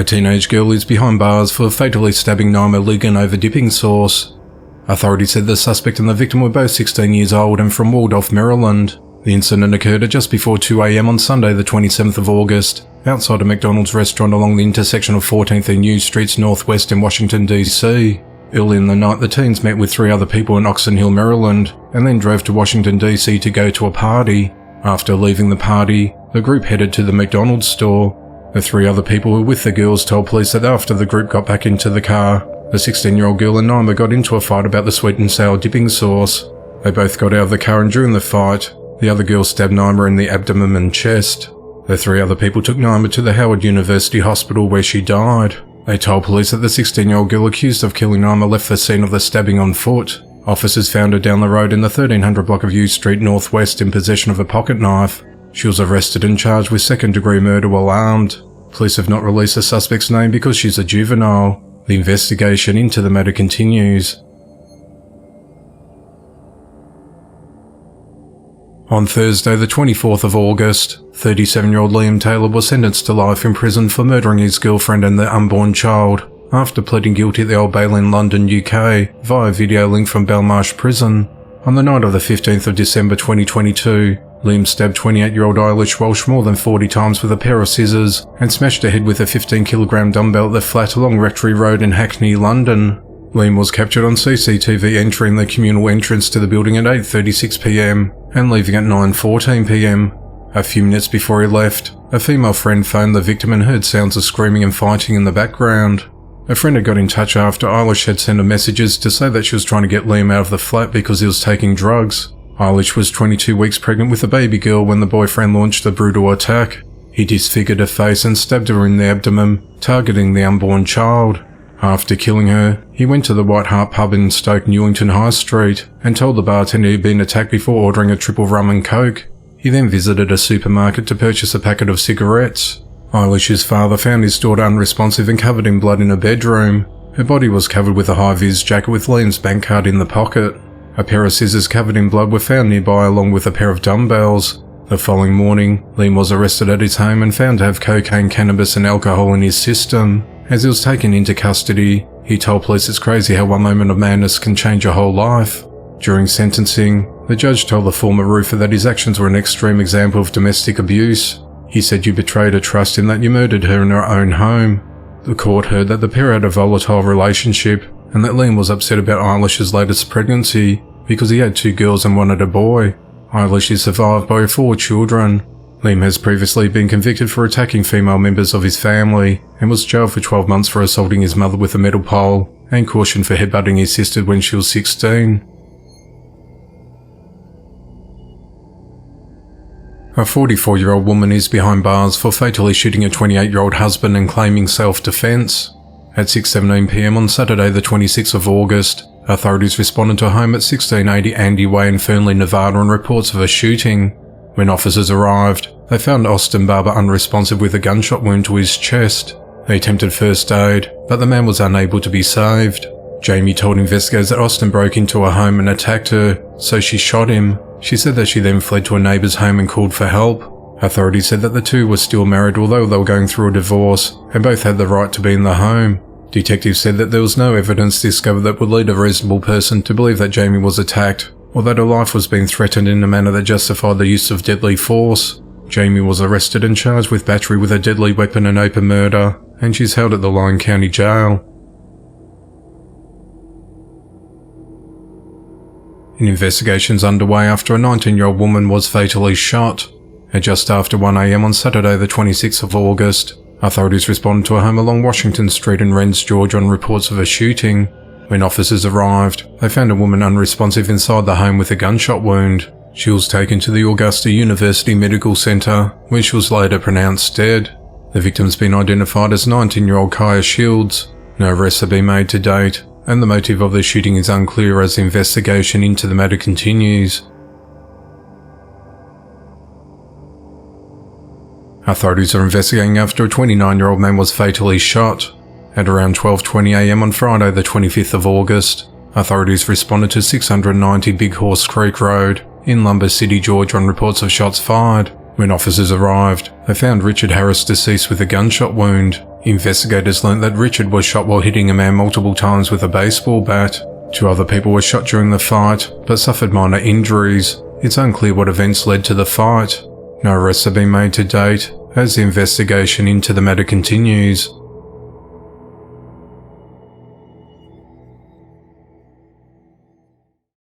A teenage girl is behind bars for fatally stabbing Naima Ligon over dipping sauce. Authorities said the suspect and the victim were both 16 years old and from Waldorf, Maryland. The incident occurred at just before 2 a.m. on Sunday the 27th of August, outside a McDonald's restaurant along the intersection of 14th and U Streets Northwest in Washington, D.C. Early in the night, the teens met with 3 other people in Oxon Hill, Maryland, and then drove to Washington, D.C. to go to a party. After leaving the party, the group headed to the McDonald's store. The 3 other people who were with the girls told police that after the group got back into the car, the 16-year-old girl and Naima got into a fight about the sweet and sour dipping sauce. They both got out of the car, and during the fight, the other girl stabbed Naima in the abdomen and chest. The 3 other people took Naima to the Howard University Hospital where she died. They told police that the 16-year-old girl accused of killing Naima left the scene of the stabbing on foot. Officers found her down the road in the 1300 block of U Street Northwest in possession of a pocket knife. She was arrested and charged with second-degree murder while armed. Police have not released the suspect's name because she's a juvenile. The investigation into the matter continues. On Thursday, the 24th of August, 37-year-old Liam Taylor was sentenced to life in prison for murdering his girlfriend and their unborn child, after pleading guilty at the Old Bailey in London, UK, via video link from Belmarsh Prison. On the night of the 15th of December 2022, Liam stabbed 28-year-old Eilish Walsh more than 40 times with a pair of scissors and smashed her head with a 15-kilogram dumbbell at the flat along Rectory Road in Hackney, London. Liam was captured on CCTV entering the communal entrance to the building at 8:36 p.m. and leaving at 9:14 p.m. A few minutes before he left, a female friend phoned the victim and heard sounds of screaming and fighting in the background. A friend had got in touch after Eilish had sent her messages to say that she was trying to get Liam out of the flat because he was taking drugs. Eilish was 22 weeks pregnant with a baby girl when the boyfriend launched the brutal attack. He disfigured her face and stabbed her in the abdomen, targeting the unborn child. After killing her, he went to the White Hart pub in Stoke Newington High Street and told the bartender he had been attacked before ordering a triple rum and coke. He then visited a supermarket to purchase a packet of cigarettes. Eilish's father found his daughter unresponsive and covered in blood in her bedroom. Her body was covered with a high-vis jacket with Liam's bank card in the pocket. A pair of scissors covered in blood were found nearby along with a pair of dumbbells. The following morning, Liam was arrested at his home and found to have cocaine, cannabis and alcohol in his system. As he was taken into custody, he told police it's crazy how one moment of madness can change your whole life. During sentencing, the judge told the former roofer that his actions were an extreme example of domestic abuse. He said you betrayed her trust in that you murdered her in her own home. The court heard that the pair had a volatile relationship and that Liam was upset about Eilish's latest pregnancy because he had 2 girls and wanted a boy. Eilish is survived by 4 children. Liam has previously been convicted for attacking female members of his family and was jailed for 12 months for assaulting his mother with a metal pole and cautioned for headbutting his sister when she was 16. A 44-year-old woman is behind bars for fatally shooting a 28-year-old husband and claiming self-defense. At 6:17 p.m. on Saturday the 26th of August, authorities responded to a home at 1680 Andy Way in Fernley, Nevada on reports of a shooting. When officers arrived, they found Austin Barber unresponsive with a gunshot wound to his chest. They attempted first aid, but the man was unable to be saved. Jamie told investigators that Austin broke into her home and attacked her, so she shot him. She said that she then fled to a neighbour's home and called for help. Authorities said that the two were still married although they were going through a divorce, and both had the right to be in the home. Detectives said that there was no evidence discovered that would lead a reasonable person to believe that Jamie was attacked, or that her life was being threatened in a manner that justified the use of deadly force. Jamie was arrested and charged with battery with a deadly weapon and open murder, and she's held at the Lyon County Jail. An investigation's underway after a 19-year-old woman was fatally shot. At just after 1 a.m. on Saturday the 26th of August, authorities responded to a home along Washington Street in Rennes, Georgia on reports of a shooting. When officers arrived, they found a woman unresponsive inside the home with a gunshot wound. She was taken to the Augusta University Medical Center, where she was later pronounced dead. The victim's been identified as 19-year-old Kaya Shields. No arrests have been made to date, and the motive of the shooting is unclear as the investigation into the matter continues. Authorities are investigating after a 29-year-old man was fatally shot. At around 12:20 a.m. on Friday the 25th of August, authorities responded to 690 Big Horse Creek Road in Lumber City, Georgia on reports of shots fired. When officers arrived, they found Richard Harris deceased with a gunshot wound. Investigators learnt that Richard was shot while hitting a man multiple times with a baseball bat. 2 other people were shot during the fight, but suffered minor injuries. It's unclear what events led to the fight. No arrests have been made to date, as the investigation into the matter continues.